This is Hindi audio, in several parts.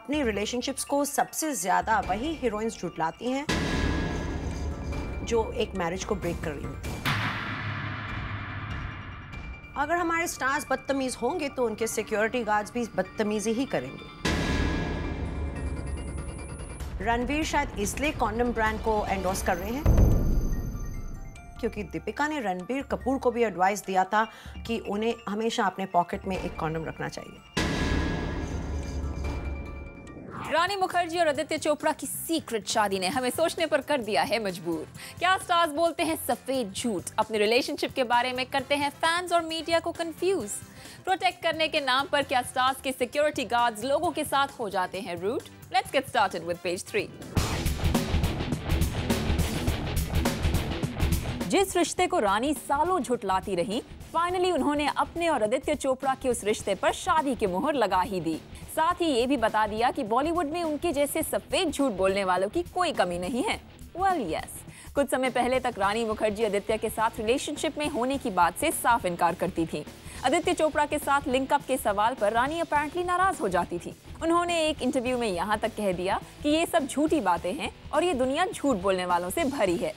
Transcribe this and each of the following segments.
अपनी रिलेशनशिप्स को सबसे ज़्यादा वही हीरोइंस झुठलाती हैं जो एक मैरिज को ब्रेक कर रही होती हैं। अगर हमारे स्टार्स बदतमीज होंगे तो उनके सिक्योरिटी गार्ड्स भी बदतमीजी ही करेंगे। रणवीर शायद इसलिए कॉन्डम ब्रांड को एंडोर्स कर रहे हैं क्योंकि दीपिका ने रणबीर कपूर को भी एडवाइस दिया था कि उन्हें हमेशा अपने पॉकेट में एक कॉन्डम रखना चाहिए। रानी मुखर्जी और आदित्य चोपड़ा की सीक्रेट शादी ने हमें सोचने पर कर दिया है मजबूर। क्या स्टार्स बोलते हैं सफेद झूठ, अपने रिलेशनशिप के बारे में करते हैं फैंस और मीडिया को कंफ्यूज? प्रोटेक्ट करने के नाम पर क्या स्टार्स के सिक्योरिटी गार्ड्स लोगों के साथ हो जाते हैं rude? Let's get started with page 3। जिस रिश्ते को रानी सालों झुठलाती रही, फाइनली उन्होंने अपने और आदित्य चोपड़ा के उस रिश्ते पर शादी की मुहर लगा ही दी। साथ ही ये भी बता दिया कि बॉलीवुड में उनके जैसे सफेद झूठ बोलने वालों की कोई कमी नहीं है। वेल यस, कुछ समय पहले तक रानी मुखर्जी आदित्य के साथ रिलेशनशिप में होने की बात से साफ इनकार करती थी। आदित्य चोपड़ा के साथ लिंकअप के सवाल पर रानी अपैरेंटली नाराज हो जाती थी। उन्होंने एक इंटरव्यू में यहाँ तक कह दिया कि ये सब झूठी बातें हैं और ये दुनिया झूठ बोलने वालों से भरी है।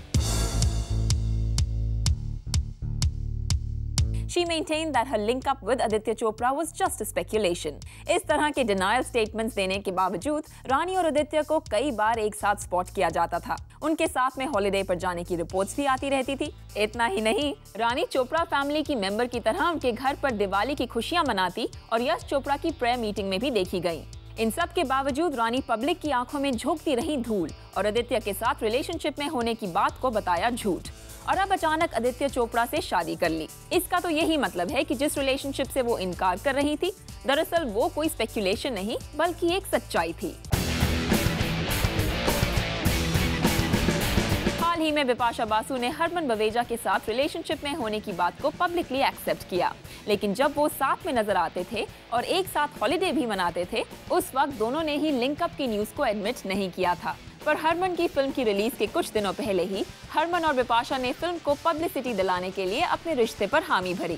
She maintained that her link up with Aditya Chopra was just a speculation. इस तरह के denial statements देने के बावजूद रानी और आदित्य को कई बार एक साथ स्पॉट किया जाता था। उनके साथ में हॉलिडे पर जाने की रिपोर्ट्स भी आती रहती थी। इतना ही नहीं, रानी चोपड़ा फैमिली की मेंबर की तरह उनके घर पर दिवाली की खुशियां मनाती और यश चोपड़ा की प्रेयर मीटिंग में भी देखी गई। इन सब के बावजूद रानी पब्लिक की आंखों में झोंकती रही धूल और आदित्य के साथ रिलेशनशिप में होने की बात को बताया झूठ, और अब अचानक आदित्य चोपड़ा से शादी कर ली। इसका तो यही मतलब है कि जिस रिलेशनशिप से वो इनकार कर रही थी, दरअसल वो कोई स्पेक्यूलेशन नहीं बल्कि एक सच्चाई थी। हाल ही में बिपाशा बासु ने हरमन बवेजा के साथ रिलेशनशिप में होने की बात को पब्लिकली एक्सेप्ट किया, लेकिन जब वो साथ में नजर आते थे और एक साथ हॉलिडे भी मनाते थे, उस वक्त दोनों ने ही लिंकअप की न्यूज को एडमिट नहीं किया था। पर हरमन की फिल्म की रिलीज के कुछ दिनों पहले ही हरमन और बिपाशा ने फिल्म को पब्लिसिटी दिलाने के लिए अपने रिश्ते पर हामी भरी।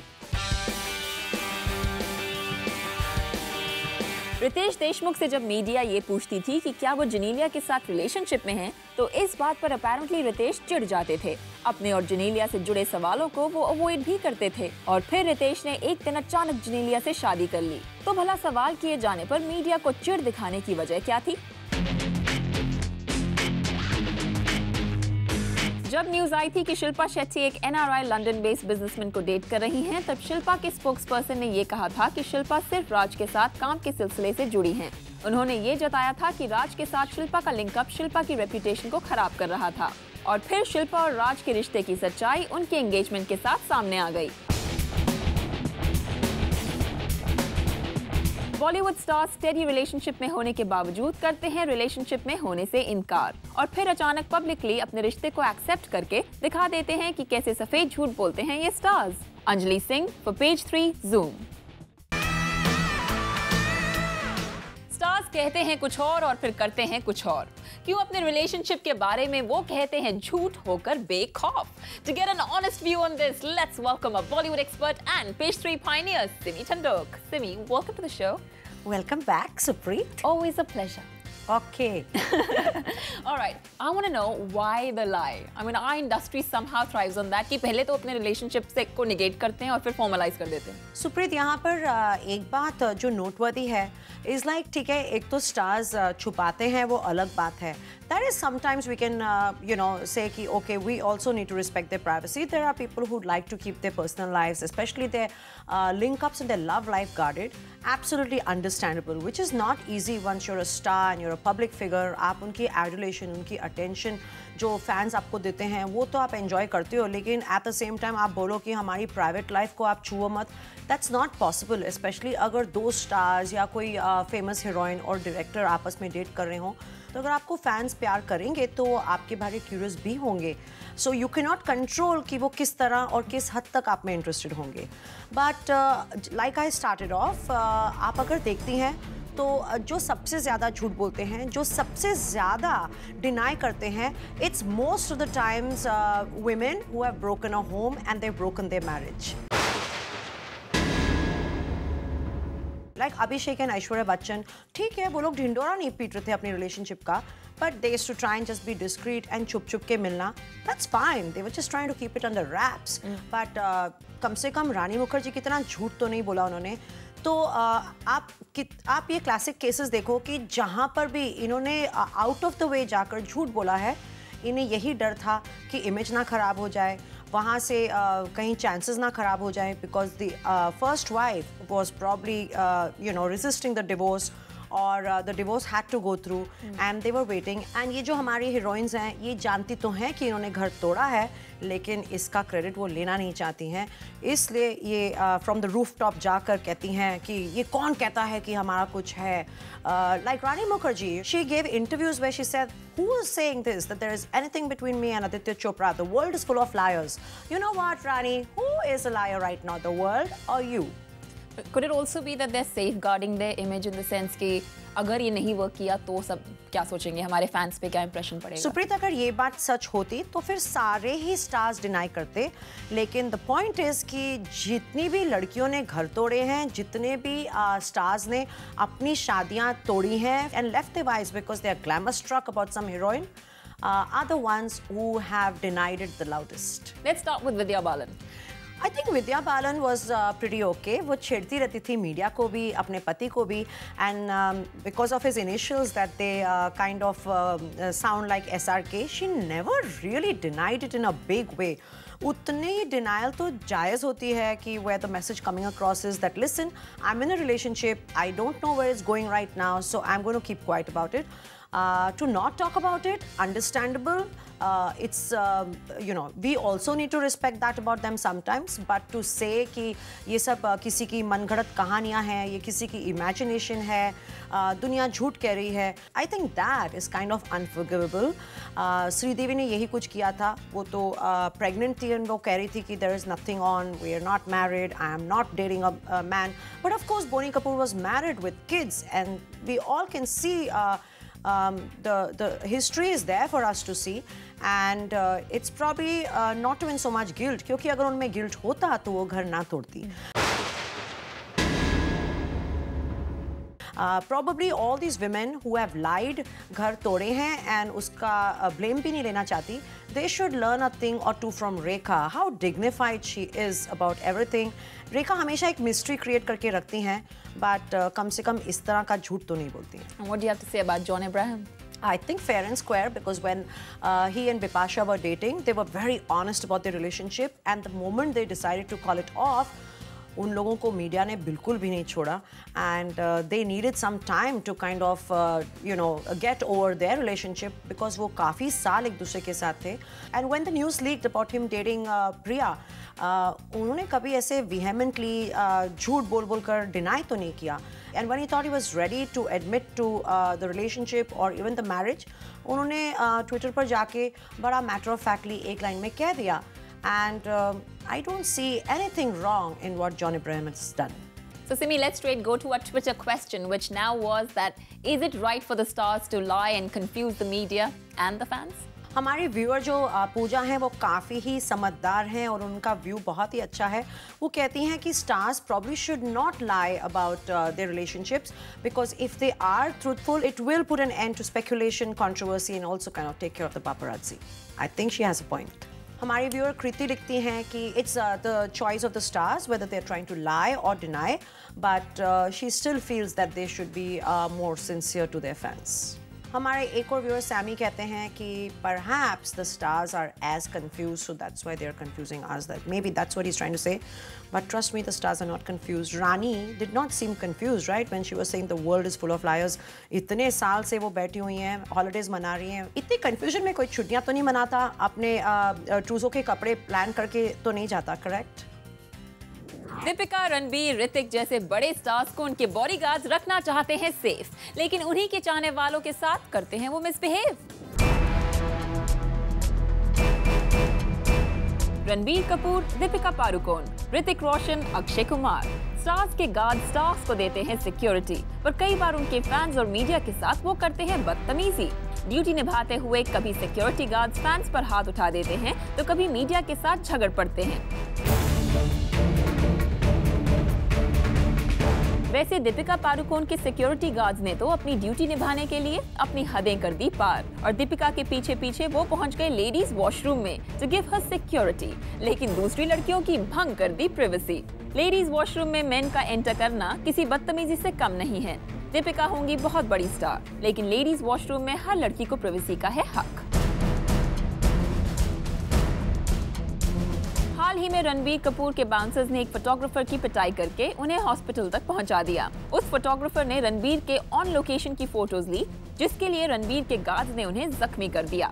रितेश देशमुख से जब मीडिया ये पूछती थी कि क्या वो जेनेलिया के साथ रिलेशनशिप में हैं, तो इस बात पर अपैरेंटली रितेश चिढ़ जाते थे। अपने और जेनेलिया से जुड़े सवालों को वो अवॉइड भी करते थे और फिर रितेश ने एक दिन अचानक जेनेलिया से शादी कर ली। तो भला सवाल किए जाने पर मीडिया को चिढ़ दिखाने की वजह क्या थी? जब न्यूज आई थी कि शिल्पा शेट्टी एक NRI लंदन बेस्ड बिजनेसमैन को डेट कर रही हैं, तब शिल्पा के स्पोक्सपर्सन ने ये कहा था कि शिल्पा सिर्फ राज के साथ काम के सिलसिले से जुड़ी हैं। उन्होंने ये जताया था कि राज के साथ शिल्पा का लिंकअप शिल्पा की रेपुटेशन को खराब कर रहा था, और फिर शिल्पा और राज के रिश्ते की सच्चाई उनके एंगेजमेंट के साथ सामने आ गई। बॉलीवुड स्टार्स स्टेडी रिलेशनशिप में होने के बावजूद करते हैं रिलेशनशिप में होने से इनकार, और फिर अचानक पब्लिकली अपने रिश्ते को एक्सेप्ट करके दिखा देते हैं कि कैसे सफेद झूठ बोलते हैं ये stars. Anjali Singh for page 3 zoom. Stars कहते हैं कुछ और फिर करते हैं कुछ और। क्यों अपने रिलेशनशिप के बारे में वो कहते हैं झूठ होकर बेखौफ? To get an honest view on this, let's welcome a Bollywood expert and page 3 pioneer, Simi Chandok. Simi, welcome to the show. Welcome back, Supreet. Always a pleasure. Okay. All right. I want to know why the lie. I mean, our industry somehow thrives on that कि पहले तो अपने रिलेशनशिप से को negate करते हैं और फिर formalize कर देते हैं। सुप्रीत, यहाँ पर एक बात जो नोटवर्दी है is like, ठीक है, एक तो स्टार्स छुपाते हैं, वो अलग बात है। That is sometimes we can say कि okay, we also need to respect their privacy. There are people who like to keep their personal lives, especially their link-ups and their love life guarded. Absolutely understandable, which is not easy once you're a star and you're a public figure. आप उनकी adulation, उनकी attention जो फैंस आपको देते हैं वो तो आप एंजॉय करते हो, लेकिन एट द सेम टाइम आप बोलो कि हमारी प्राइवेट लाइफ को आप छुओ मत, दैट्स नॉट पॉसिबल। स्पेशली अगर दो स्टार्स या कोई फेमस हीरोइन और डायरेक्टर आपस में डेट कर रहे हो, तो अगर आपको फैंस प्यार करेंगे तो आपके बारे क्यूरियस भी होंगे। So you can not control कि वो किस तरह और किस हद तक आप में इंटरेस्टेड होंगे। But like I started off, आप अगर देखती हैं तो जो सबसे ज़्यादा झूठ बोलते हैं, जो सबसे ज़्यादा डिनाई करते हैं, it's most of the times women who have broken a home and they've broken their marriage. Like Abhishek and Aishwarya Bachchan, ठीक है वो लोग ढिंडोरा नहीं पीट रहे थे अपनी रिलेशनशिप का, but they used to try and just be discreet and छुप छुप के मिलना, that's fine, they were just trying to keep it under wraps. But कम से कम रानी मुखर्जी की तरह झूठ तो नहीं बोला उन्होंने। तो आप ये क्लासिक केसेस देखो कि जहाँ पर भी इन्होंने आउट ऑफ द वे जाकर झूठ बोला है, इन्हें यही डर था कि इमेज ना ख़राब हो जाए, वहाँ से कहीं चांसेस ना ख़राब हो जाए, because the first wife was probably resisting the divorce और the divorce had to go through and they were waiting. And ये जो हमारी हीरोइंस हैं ये जानती तो हैं कि इन्होंने घर तोड़ा है, लेकिन इसका क्रेडिट वो लेना नहीं चाहती हैं, इसलिए ये फ्रॉम द रूफ टॉप जाकर कहती हैं कि ये कौन कहता है कि हमारा कुछ है। Like Rani Mukherjee, she gave interviews where she said, who is saying this, that there is anything between me and Aditya Chopra? The world is full of liars. You know what, Rani? Who is a liar right now, the world or you? Could it also be that they're safeguarding their image in the sense कि अगर ये नहीं वर्क किया तो सब क्या सोचेंगे, हमारे फैंस पे क्या इंप्रेशन पड़ेगा? सुप्रीत, अगर ये बात सच होती तो फिर सारे ही स्टार्स डिनाई करते, लेकिन द पॉइंट इज कि जितनी भी लड़कियों ने घर तोड़े हैं, जितने भी स्टार्स ने अपनी शादियां तोड़ी हैं and left their wives because they are glamour struck about some heroine, are the ones who have denied it the loudest. Let's start with Vidya Balan. I think Vidya Balan was pretty okay. वो छेड़ती रहती थी मीडिया को भी, अपने पति को भी, and because of his initials that they kind of sound like SRK, she never really denied it in a big way. उतनी denial तो जायज़ होती है कि where the message coming across is that listen, I'm in a relationship, I don't know where it's going right now, so I'm going to keep quiet about it. To not talk about it, understandable. It's we also need to respect that about them sometimes. But to say कि ये सब किसी की मनगढ़ंत कहानियाँ हैं, ये किसी की imagination है, दुनिया झूठ कह रही है, I think that is kind of unforgivable. Sridevi ने यही कुछ किया था, वो तो pregnant थी और वो कह रही थी कि there is nothing on, we are not married, I am not dating a man. But of course, Boney Kapoor was married with kids, and we all can see. The history is there for us to see, and it's probably not even so much guilt, क्योंकि अगर उनमें guilt होता तो वो घर ना तोड़ती। Probably all these women who have lied, घर तोड़े हैं and उसका blame भी नहीं लेना चाहती, they should learn a thing or two from Rekha, how dignified she is about everything. Rekha हमेशा एक mystery create करके रखती हैं, but कम से कम इस तरह का झूठ तो नहीं बोलती हैं। And what do you have to say about John Abraham? I think fair and square, because when he and Bipasha were dating, they were very honest about their relationship, and the moment they decided to call it off, उन लोगों को मीडिया ने बिल्कुल भी नहीं छोड़ा, and they needed some time to kind of get over their relationship, because वो काफ़ी साल एक दूसरे के साथ थे. And when the news leaked about him dating Priya, उन्होंने कभी ऐसे vehemently झूठ बोल कर deny तो नहीं किया. And when he thought he was ready to admit to the relationship or even the marriage, उन्होंने Twitter पर जाके बड़ा matter of factly एक लाइन में कह दिया. And I don't see anything wrong in what John Abraham has done. So Simi, let's straight go to a Twitter question, which now was that, is it right for the stars to lie and confuse the media and the fans? हमारे व्यूअर जो पूजा हैं वो काफ़ी ही समझदार हैं और उनका व्यू बहुत ही अच्छा है. वो कहती हैं कि stars probably should not lie about their relationships, because if they are truthful, it will put an end to speculation, controversy, and also kind of take care of the paparazzi. I think she has a point. हमारी व्यूअर कृति लिखती हैं कि it's the choice of the stars whether they're trying to lie or deny, but she still feels that they should be more sincere to their fans. हमारे एक और व्यूअर सैमी कहते हैं कि perhaps the stars are as confused, so that's why they're confusing us. That maybe that's what he's trying to say, but trust me, the stars are not confused. Rani did not seem confused, right, when she was saying the world is full of liars. इतने साल से वो बैठी हुई हैं, holidays मना रही हैं. इतनी confusion में कोई छुट्टियां तो नहीं मनाता, अपने ट्रूजो के कपड़े प्लान करके तो नहीं जाता, correct? दीपिका, रणबीर, ऋतिक जैसे बड़े स्टार्स को उनके बॉडीगार्ड्स रखना चाहते हैं सेफ, लेकिन उन्हीं के चाहने वालों के साथ करते हैं वो मिसबिहेव. रणबीर कपूर, दीपिका पादुकोण, ऋतिक रोशन, अक्षय कुमार, स्टार्स के गार्ड स्टार्स को देते हैं सिक्योरिटी, पर कई बार उनके फैंस और मीडिया के साथ वो करते हैं बदतमीजी. ड्यूटी निभाते हुए कभी सिक्योरिटी गार्ड्स फैंस पर हाथ उठा देते हैं तो कभी मीडिया के साथ झगड़ पड़ते हैं. वैसे दीपिका पादुकोण के सिक्योरिटी गार्ड्स ने तो अपनी ड्यूटी निभाने के लिए अपनी हदें कर दी पार और दीपिका के पीछे पीछे वो पहुंच गए लेडीज वॉशरूम में टू गिव हर सिक्योरिटी, लेकिन दूसरी लड़कियों की भंग कर दी प्राइवेसी। लेडीज वॉशरूम में मेन का एंटर करना किसी बदतमीजी से कम नहीं है। दीपिका होंगी बहुत बड़ी स्टार, लेकिन लेडीज वॉशरूम में हर लड़की को प्राइवेसी का है हक। हाल ही में रणबीर कपूर के बाउंसर्स ने एक फोटोग्राफर की पिटाई करके उन्हें हॉस्पिटल तक पहुंचा दिया। उस फोटोग्राफर ने रणबीर के ऑन लोकेशन की फोटोज ली, जिसके लिए रणबीर के गार्ड्स ने उन्हें जख्मी कर दिया।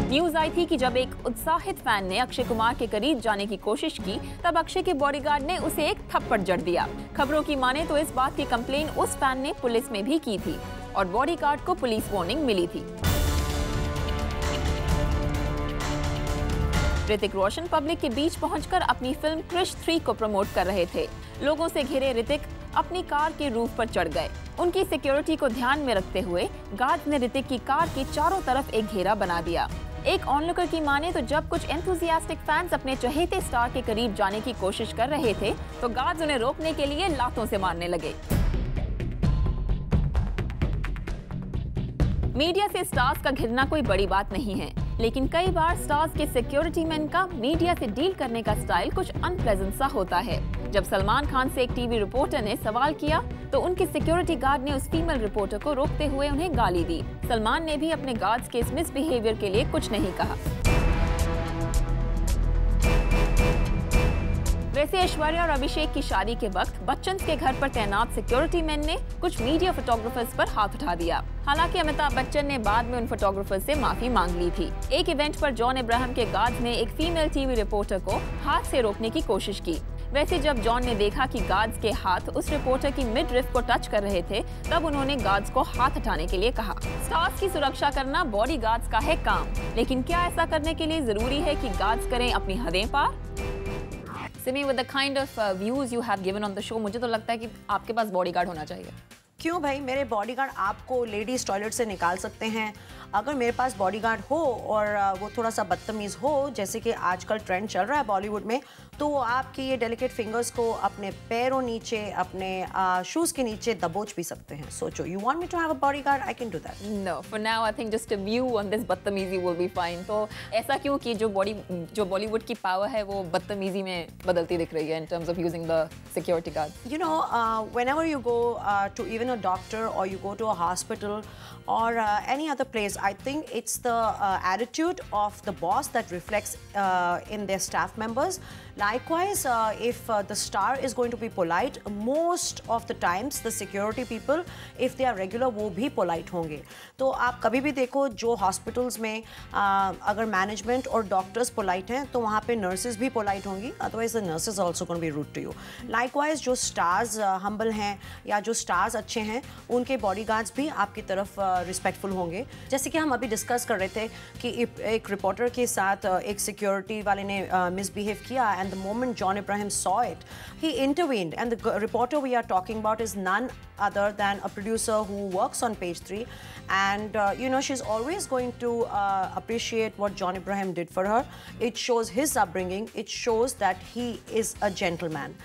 न्यूज आई थी कि जब एक उत्साहित फैन ने अक्षय कुमार के करीब जाने की कोशिश की, तब अक्षय के बॉडीगार्ड ने उसे एक थप्पड़ जड़ दिया। खबरों की माने तो इस बात की कंप्लेन उस फैन ने पुलिस में भी की थी और बॉडीगार्ड को पुलिस वार्निंग मिली थी। ऋतिक रोशन पब्लिक के बीच पहुंचकर अपनी फिल्म क्रिश 3 को प्रमोट कर रहे थे। लोगों से घिरे ऋतिक अपनी कार के रूफ पर चढ़ गए। उनकी सिक्योरिटी को ध्यान में रखते हुए गार्ड ने ऋतिक की कार के चारों तरफ एक घेरा बना दिया। एक ऑनलुकर की माने तो जब कुछ एंथुसियास्टिक फैंस अपने चहेते स्टार के करीब जाने की कोशिश कर रहे थे, तो गार्ड्स उन्हें रोकने के लिए लातों से मारने लगे। मीडिया से स्टार्स का घिरना कोई बड़ी बात नहीं है, लेकिन कई बार स्टार्स के सिक्योरिटी मैन का मीडिया से डील करने का स्टाइल कुछ अनप्लेजेंट सा होता है। जब सलमान खान से एक टीवी रिपोर्टर ने सवाल किया, तो उनके सिक्योरिटी गार्ड ने उस फीमेल रिपोर्टर को रोकते हुए उन्हें गाली दी। सलमान ने भी अपने गार्ड्स के इस मिसबिहेवियर के लिए कुछ नहीं कहा। वैसे ऐश्वर्या और अभिषेक की शादी के वक्त बच्चन के घर पर तैनात सिक्योरिटी मैन ने कुछ मीडिया फोटोग्राफर्स पर हाथ उठा दिया। हालांकि अमिताभ बच्चन ने बाद में उन फोटोग्राफर्स से माफी मांग ली थी। एक इवेंट पर जॉन अब्राहम के गार्ड्स ने एक फीमेल टीवी रिपोर्टर को हाथ से रोकने की कोशिश की। वैसे जब जॉन ने देखा कि गार्ड्स के हाथ उस रिपोर्टर की मिडरिफ को टच कर रहे थे, तब उन्होंने गार्ड्स को हाथ हटाने के लिए कहा। स्टार्स की सुरक्षा करना बॉडी गार्ड्स का है काम, लेकिन क्या ऐसा करने के लिए जरूरी है कि गार्ड्स करें अपनी हदें पार? Simi, with the kind of views you have given on the show, मुझे तो लगता है कि आपके पास बॉडीगार्ड होना चाहिए। क्यों भाई, मेरे बॉडीगार्ड आपको लेडीज टॉयलेट से निकाल सकते हैं। अगर मेरे पास बॉडीगार्ड हो और वो थोड़ा सा बदतमीज़ हो, जैसे कि आजकल ट्रेंड चल रहा है बॉलीवुड में, तो वो आपकी ये डेलिकेट फिंगर्स को अपने पैरों नीचे, अपने शूज़ के नीचे दबोच भी सकते हैं। सोचो, you want me to have a bodyguard, I can do that. No, for now I think just a view on this बदतमीजी विल बी फाइन। तो ऐसा क्यों कि जो बॉलीवुड की पावर है वो बदतमीजी में बदलती दिख रही है in terms of using the security guard? You know, whenever you go to even a doctor or you go to a hospital or any other place, I think it's the attitude of the boss that reflects in their staff members. Likewise, if the star is going to be polite, most of the times the security people, if they are regular, वो भी polite होंगे। तो आप कभी भी देखो, जो hospitals में अगर management और doctors polite हैं, तो वहाँ पे nurses भी polite होंगी, otherwise the nurses are also going to be rude to you. Likewise, जो stars humble हैं या जो stars अच्छे हैं, उनके bodyguards भी आपकी तरफ respectful होंगे। जैसे कि हम अभी discuss कर रहे थे कि एक reporter के साथ एक security वाले ने misbehave किया, and the moment John Abraham saw it, he intervened, and the reporter we are talking about is none other than a producer who works on Page 3, and you know, she's always going to appreciate what John Abraham did for her. It shows his upbringing, it shows that he is a gentleman.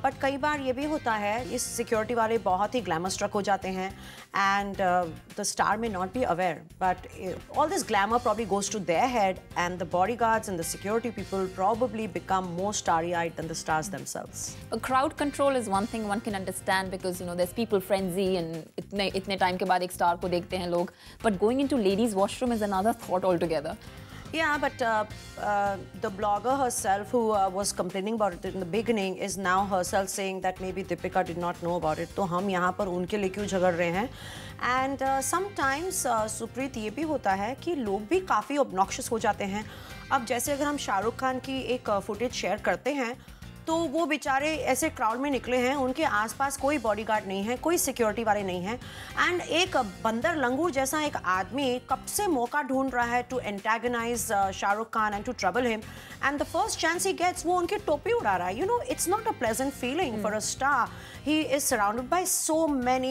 But कई बार ये भी होता है, इस सिक्योरिटी वाले बहुत ही ग्लैमर स्ट्रक हो जाते हैं, and the star may not be aware, but all this glamour probably goes to their head, and the bodyguards and the security people probably become more starry-eyed than the stars themselves. A crowd control is one thing one can understand because you know there's people frenzy and इतने टाइम के बाद एक स्टार को देखते हैं लोग, but going into ladies washroom is another thought altogether. Yeah, but the blogger herself who was complaining about it in the beginning is now herself saying that maybe Deepika did not know about it. तो हम यहाँ पर उनके लिए क्यों झगड़ रहे हैं? And sometimes सुप्रीत, ये भी होता है कि लोग भी काफ़ी obnoxious हो जाते हैं। अब जैसे अगर हम शाहरुख खान की एक फुटेज शेयर करते हैं, तो वो बेचारे ऐसे क्राउड में निकले हैं, उनके आसपास कोई बॉडीगार्ड नहीं है, कोई सिक्योरिटी वाले नहीं हैं, एंड एक बंदर लंगूर जैसा एक आदमी कब से मौका ढूंढ रहा है to antagonise Shahrukh Khan and to trouble him, and the first chance ही गेट्स वो उनकी टोपी उड़ा रहा है. You know, it's not a pleasant feeling for a star. He is surrounded by so many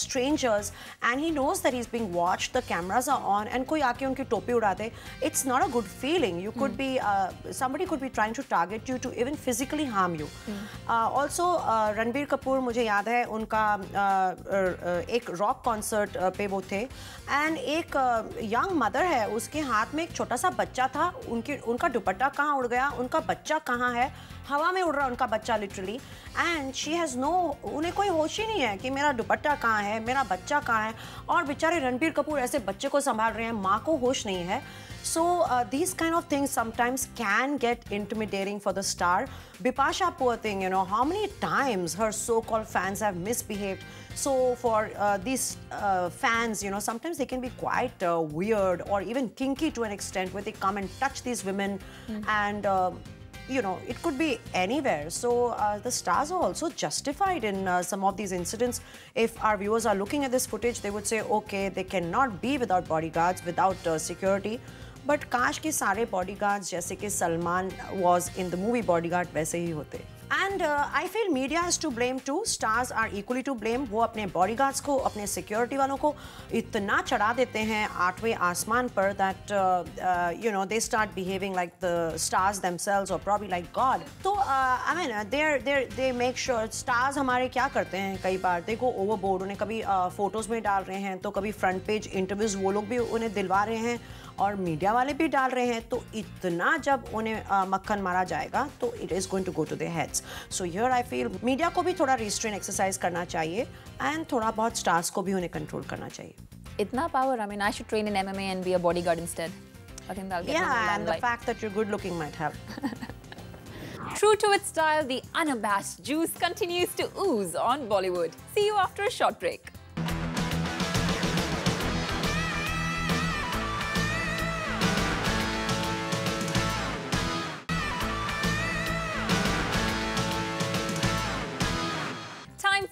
strangers and he knows that he's being watched, the cameras are on, and कोई आके उनकी टोपी उड़ा दे. It's not a good feeling. You could be, somebody could be trying to target you to even physically harm you. Also, Ranbir Kapoor, मुझे याद है उनका एक रॉक कॉन्सर्ट पे वो थे, एंड एक यंग मदर है, उसके हाथ में एक छोटा सा बच्चा था, उनका दुपट्टा कहाँ उड़ गया, उनका बच्चा कहाँ है, हवा में उड़ रहा उनका बच्चा literally, and she has no, उन्हें कोई होश ही नहीं है कि मेरा दुपट्टा कहाँ है, मेरा बच्चा कहाँ है, और बेचारे रणबीर कपूर ऐसे बच्चे को संभाल रहे हैं, माँ को होश नहीं है. So these kind of things sometimes can get intimidating for the star. Bipasha, poor thing, you know, how many times her so-called fans have misbehaved. So for these fans, you know, sometimes they can be quite weird or even kinky to an extent, where they come and touch these women, and you know, it could be anywhere. So the stars are also justified in some of these incidents. If our viewers are looking at this footage, they would say, okay, they cannot be without bodyguards, without security. But काश के सारे bodyguards जैसे कि Salman was in the movie Bodyguard वैसे ही होते. And I feel media is to blame too. Stars are equally to blame. वो अपने bodyguards को, अपने security वालों को इतना चढ़ा देते हैं आठवें आसमान पर that you know, they start behaving like the stars themselves or probably like God. तो I mean they make sure stars हमारे क्या करते हैं, कई बार they go overboard. उन्हें कभी photos में डाल रहे हैं, तो कभी front page interviews वो लोग भी उन्हें दिलवा रहे हैं, और मीडिया वाले भी डाल रहे हैं. तो इतना जब उन्हें मक्खन मारा जाएगा तो it is going to go to their heads. So here I feel media को भी थोड़ा restraint exercise करना चाहिए, and थोड़ा बहुत स्टार्स को भी उन्हें कंट्रोल करना चाहिए. इतना power, I mean, I should train in MMA and be a bodyguard instead. I think that'll get me in the Yeah, and the limelight. fact that you're good looking might help. True to its style, the unabashed juice continues to ooze on Bollywood. See you after a short break.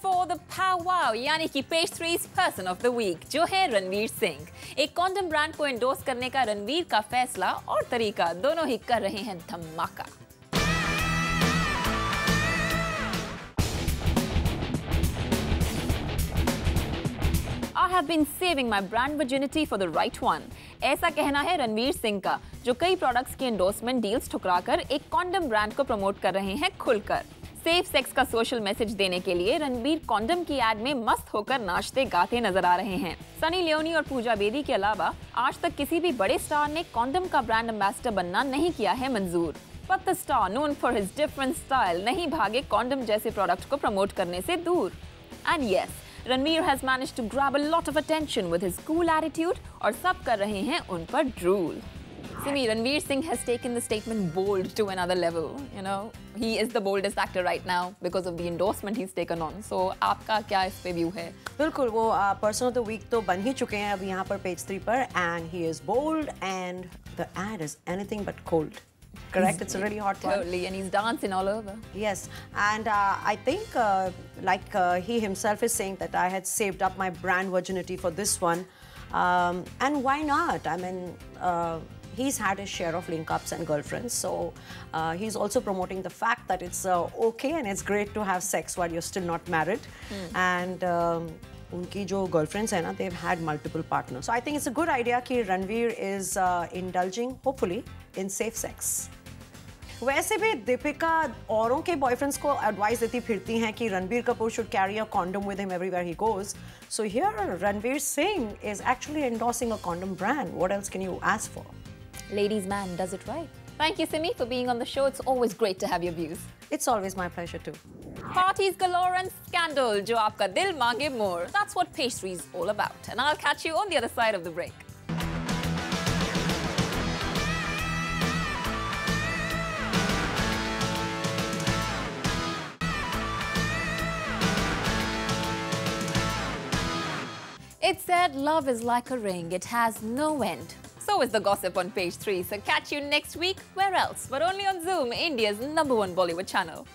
For the powwow, यानी कि pastries person of the week, जो है रणवीर सिंह. एक कॉन्डम ब्रांड को एंडोर्स करने का रणवीर का फैसला और तरीका दोनों ही कर रहे हैं धमाका. I have been saving my brand virginity for the right one. ऐसा कहना है रणवीर सिंह का, जो कई प्रोडक्ट्स की एंडोर्समेंट डील्स ठुकराकर एक कॉन्डम ब्रांड को प्रमोट कर रहे हैं खुलकर. सेफ सेक्स का सोशल मैसेज देने के लिए रणबीर कॉन्डम की एड में मस्त होकर नाचते गाते नजर आ रहे हैं. सनी लियोनी और पूजा बेदी के अलावा आज तक किसी भी बड़े स्टार ने कॉन्डम का ब्रांड एम्बेसडर बनना नहीं किया है मंजूर. But the star, known for his different style, नहीं भागे कॉन्डम जैसे प्रोडक्ट को प्रमोट करने से दूर. And yes, Ranveer has managed to grab a lot of attention with his cool attitude, और सब कर रहे हैं उन पर drool. Simi, Ranveer Singh has taken the statement bold to another level. You know, he is the boldest actor right now because of the endorsement he's taken on. So, आपका क्या इस पे व्यू है? बिल्कुल, वो पर्सन ऑफ द वीक तो बन ही चुके हैं अभी यहाँ पर पेज 3 पर, and he is bold and the ad is anything but cold. Correct? It's a really hot one. Totally, and he's dancing all over. Yes, and I think like he himself is saying that I had saved up my brand virginity for this one, and why not? I mean, he's had his share of link-ups and girlfriends, so he's also promoting the fact that it's okay and it's great to have sex while you're still not married, and उनकी जो girlfriends हैं ना, they've had multiple partners. So I think it's a good idea कि Ranveer is indulging, hopefully, in safe sex. वैसे भी दीपिका औरों के बॉयफ्रेंड्स को एडवाइस देती फिरती हैं कि Ranbir Kapoor should carry a condom with him everywhere he goes. So here Ranveer Singh is actually endorsing a condom brand. What else can you ask for? Ladies' man does it right. Thank you, Simi, for being on the show. It's always great to have your views. It's always my pleasure too. Parties galore and scandal, jo aapka dil mange more. That's what pastry is all about. And I'll catch you on the other side of the break. It's said love is like a ring. It has no end. So so is the gossip on Page 3. So catch you next week. Where else? But only on Zoom, India's #1 Bollywood channel.